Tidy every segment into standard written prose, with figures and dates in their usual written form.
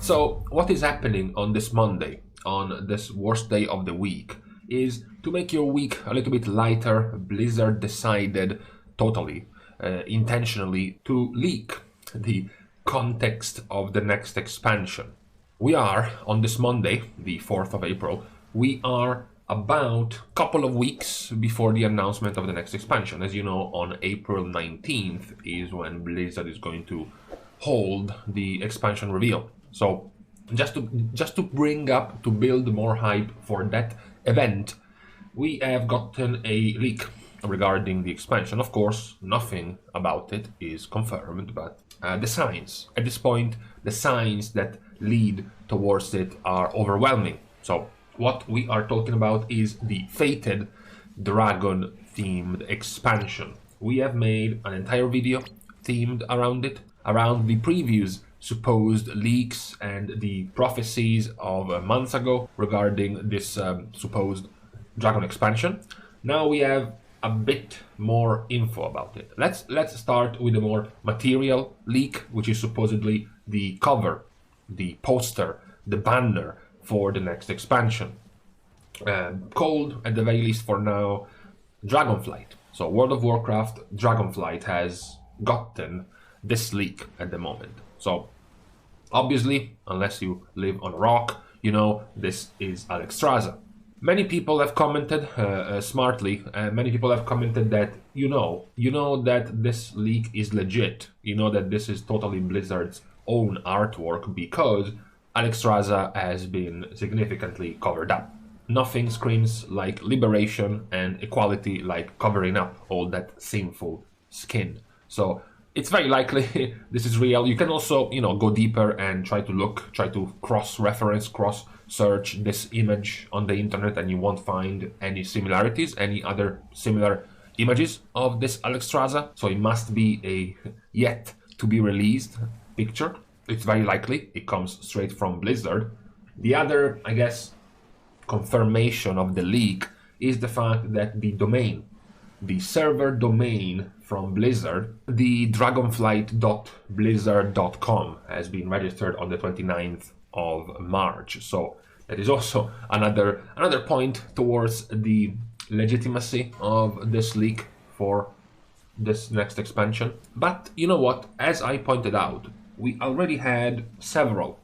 So what is happening on this Monday, on this worst day of the week, is to make your week a little bit lighter. Blizzard decided totally, intentionally, to leak the context of the next expansion. We are, on this Monday, the 4th of April, we are about a couple of weeks before the announcement of the next expansion. As you know, on April 19th is when Blizzard is going to hold the expansion reveal. So just to bring up, to build more hype for that event, we have gotten a leak regarding the expansion. Of course, nothing about it is confirmed, but the signs, at this point, the signs that lead towards it are overwhelming. So what we are talking about is the fated dragon themed expansion. We have made an entire video themed around it, around the previous supposed leaks and the prophecies of months ago regarding this supposed dragon expansion. Now we have a bit more info about it. Let's start with the more material leak, which is supposedly the cover, the poster, the banner for the next expansion. Called, at the very least for now, Dragonflight. So World of Warcraft Dragonflight has gotten this leak at the moment. So obviously, unless you live on a rock, you know this is Alexstrasza. Many people have commented smartly. Many people have commented that you know that this leak is legit. You know that this is totally Blizzard's own artwork because Alexstrasza has been significantly covered up. Nothing screams like liberation and equality like covering up all that sinful skin. So it's very likely this is real. You can also, go deeper and try to cross-reference, cross-search this image on the internet, and you won't find any similarities, any other similar images of this Alexstrasza. So it must be a yet-to-be-released picture. It's very likely it comes straight from Blizzard. The other, I guess, confirmation of the leak is the fact that the server domain from Blizzard, the dragonflight.blizzard.com, has been registered on the 29th of March. So that is also another point towards the legitimacy of this leak for this next expansion. But you know what? As I pointed out, we already had several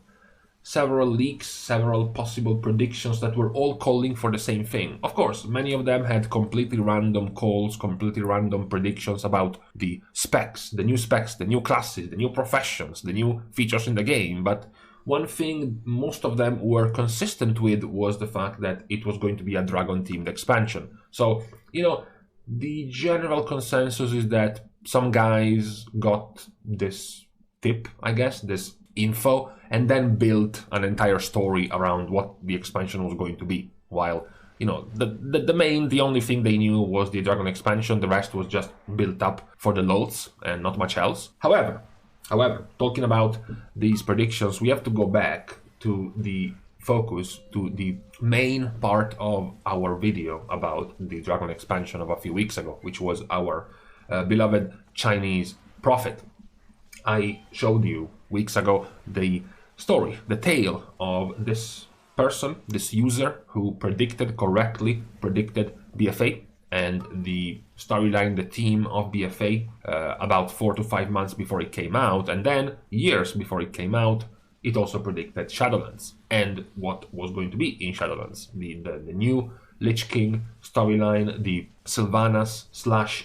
leaks, several possible predictions that were all calling for the same thing. Of course, many of them had completely random calls, completely random predictions about the specs, the new classes, the new professions, the new features in the game. But one thing most of them were consistent with was the fact that it was going to be a dragon-themed expansion. So, the general consensus is that some guys got this tip, I guess, this info, and then built an entire story around what the expansion was going to be. While, the only thing they knew was the dragon expansion. The rest was just built up for the lulz and not much else. However, talking about these predictions, we have to go back to the focus, to the main part of our video about the dragon expansion of a few weeks ago, which was our beloved Chinese prophet. I showed you weeks ago the story, the tale of this person, this user who correctly predicted BFA and the storyline, the team of BFA about 4 to 5 months before it came out, and then years before it came out, it also predicted Shadowlands and what was going to be in Shadowlands, the new Lich King storyline, the Sylvanas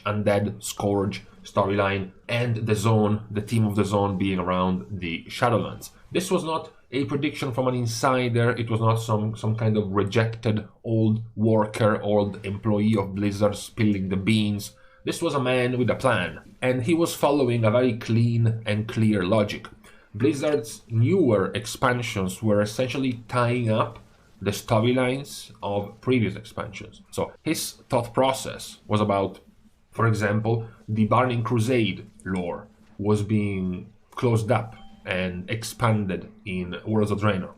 / Undead Scourge storyline, and the team of the zone being around the Shadowlands. This was not a prediction from an insider. It was not some kind of rejected old worker, old employee of Blizzard spilling the beans. This was a man with a plan, and he was following a very clean and clear logic. Blizzard's newer expansions were essentially tying up the storylines of previous expansions. So his thought process was about, for example, the Burning Crusade lore was being closed up and expanded in Worlds of Draenor.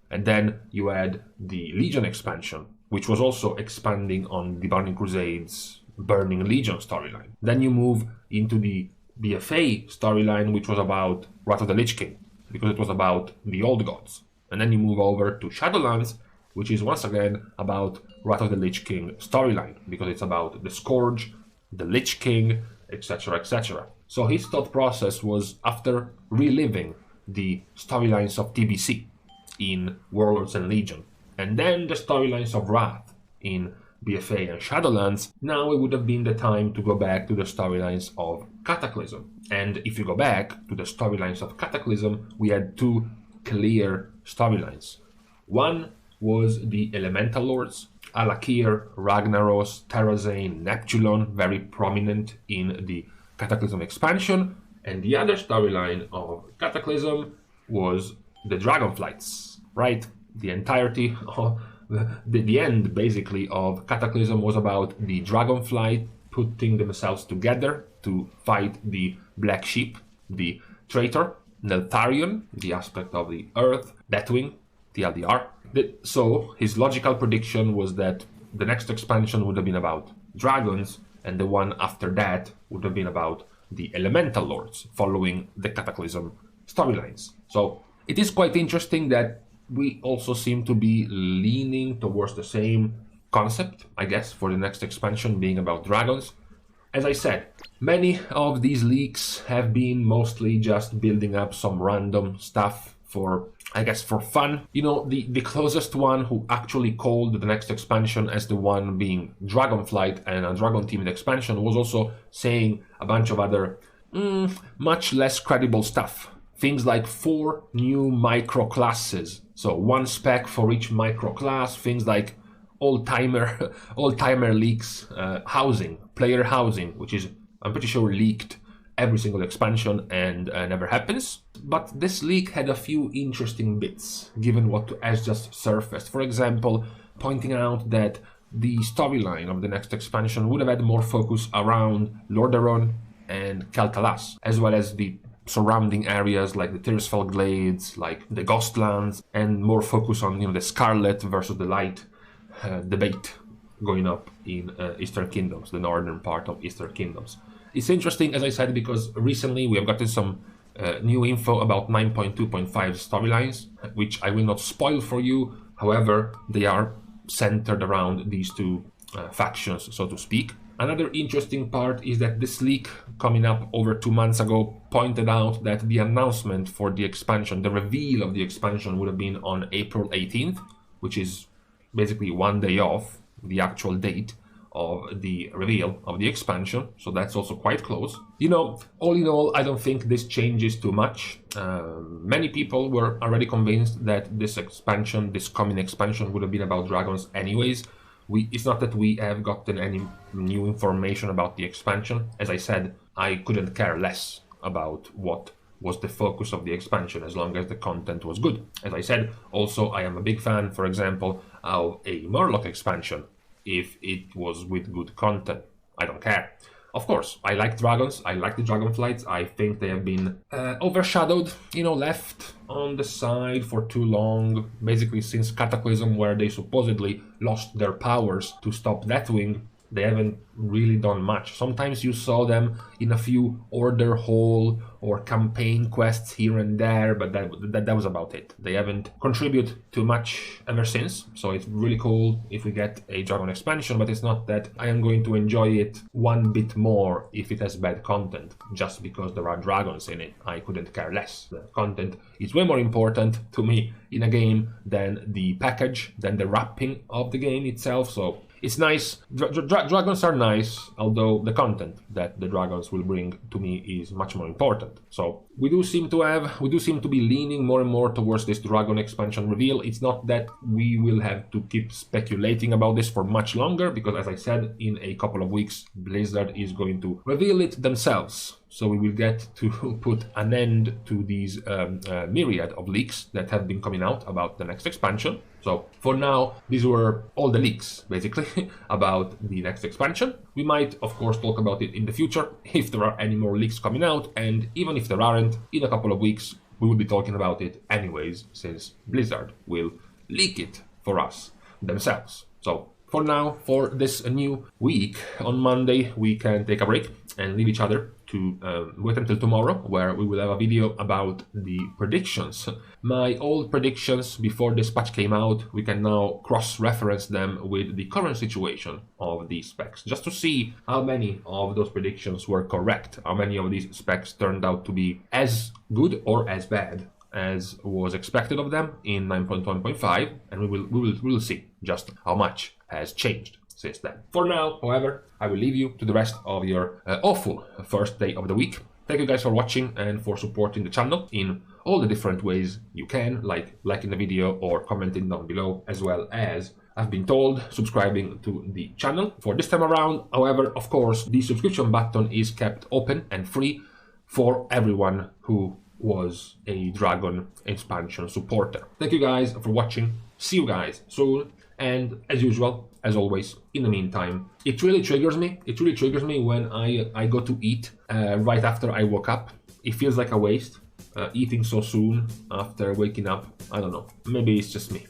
And then you had the Legion expansion, which was also expanding on the Burning Crusade's Burning Legion storyline. Then you move into the BFA storyline, which was about Wrath of the Lich King. because it was about the old gods. And then you move over to Shadowlands, which is once again about Wrath of the Lich King storyline, because it's about the Scourge, the Lich King, etc., etc. So his thought process was, after reliving the storylines of TBC in Warlords and Legion, and then the storylines of Wrath in BFA and Shadowlands, now it would have been the time to go back to the storylines of Cataclysm. And if you go back to the storylines of Cataclysm, we had two clear storylines. One was the Elemental Lords, Alakir, Ragnaros, Terrazane, Neptulon, very prominent in the Cataclysm expansion. And the other storyline of Cataclysm was the Dragonflights, right? The entirety of the end, basically, of Cataclysm was about the Dragonflight putting themselves together to fight the Black Sheep, the traitor, Neltharion, the aspect of the Earth, Deathwing, TLDR. So his logical prediction was that the next expansion would have been about dragons, and the one after that would have been about the Elemental Lords, following the Cataclysm storylines. So it is quite interesting that we also seem to be leaning towards the same concept, I guess, for the next expansion being about dragons. As I said, many of these leaks have been mostly just building up some random stuff for, I guess, for fun. You know, the closest one who actually called the next expansion as the one being Dragonflight and a dragon-themed expansion was also saying a bunch of other much less credible stuff. Things like 4 new micro classes, so 1 spec for each micro class. Things like old-timer leaks, player housing, which is, I'm pretty sure, leaked every single expansion and never happens. But this leak had a few interesting bits, given what has just surfaced. For example, pointing out that the storyline of the next expansion would have had more focus around Lordaeron and Kel'Thas, as well as the surrounding areas like the Tirisfal Glades, like the Ghostlands, and more focus on, you know, the Scarlet versus the Light debate going up in Eastern Kingdoms, the northern part of Eastern Kingdoms. It's interesting, as I said, because recently we have gotten some new info about 9.2.5 storylines, which I will not spoil for you. However, they are centered around these two factions, so to speak. Another interesting part is that this leak, coming up over 2 months ago, pointed out that the announcement for the expansion, the reveal of the expansion, would have been on April 18th, which is basically 1 day off the actual date of the reveal of the expansion, so that's also quite close. You know, all in all, I don't think this changes too much. Many people were already convinced that this coming expansion would have been about dragons anyways. It's not that we have gotten any new information about the expansion. As I said, I couldn't care less about what was the focus of the expansion as long as the content was good. As I said, also, I am a big fan, for example, of a Murloc expansion. If it was with good content, I don't care. Of course, I like dragons, I like the Dragonflights. I think they have been overshadowed, you know, left on the side for too long, basically since Cataclysm, where they supposedly lost their powers to stop Deathwing. They haven't really done much. Sometimes you saw them in a few Order Hall or campaign quests here and there, but that was about it. They haven't contributed too much ever since, so it's really cool if we get a Dragon expansion, but it's not that I am going to enjoy it one bit more if it has bad content, just because there are dragons in it. I couldn't care less. The content is way more important to me in a game than the package, than the wrapping of the game itself, so it's nice. Dragons are nice, although the content that the dragons will bring to me is much more important. So we do seem to be leaning more and more towards this dragon expansion reveal. It's not that we will have to keep speculating about this for much longer, because as I said, in a couple of weeks, Blizzard is going to reveal it themselves. So we will get to put an end to these myriad of leaks that have been coming out about the next expansion. So for now, these were all the leaks, basically, about the next expansion. We might, of course, talk about it in the future if there are any more leaks coming out, and even if there aren't, in a couple of weeks, we will be talking about it anyways, since Blizzard will leak it for us themselves. So for now, for this new week, on Monday, we can take a break and leave each other to wait until tomorrow, where we will have a video about the predictions. My old predictions before this patch came out, we can now cross-reference them with the current situation of these specs, just to see how many of those predictions were correct, how many of these specs turned out to be as good or as bad as was expected of them in 9.1.5, and we will see just how much has changed since then. For now, however, I will leave you to the rest of your awful first day of the week. Thank you guys for watching and for supporting the channel in all the different ways you can, like liking the video or commenting down below, as well as, I've been told, subscribing to the channel. For this time around, however, of course, the subscription button is kept open and free for everyone who was a Dragon expansion supporter. Thank you guys for watching. See you guys soon. And as usual, as always, in the meantime, it really triggers me. It really triggers me when I go to eat right after I woke up. It feels like a waste, eating so soon after waking up. I don't know. Maybe it's just me.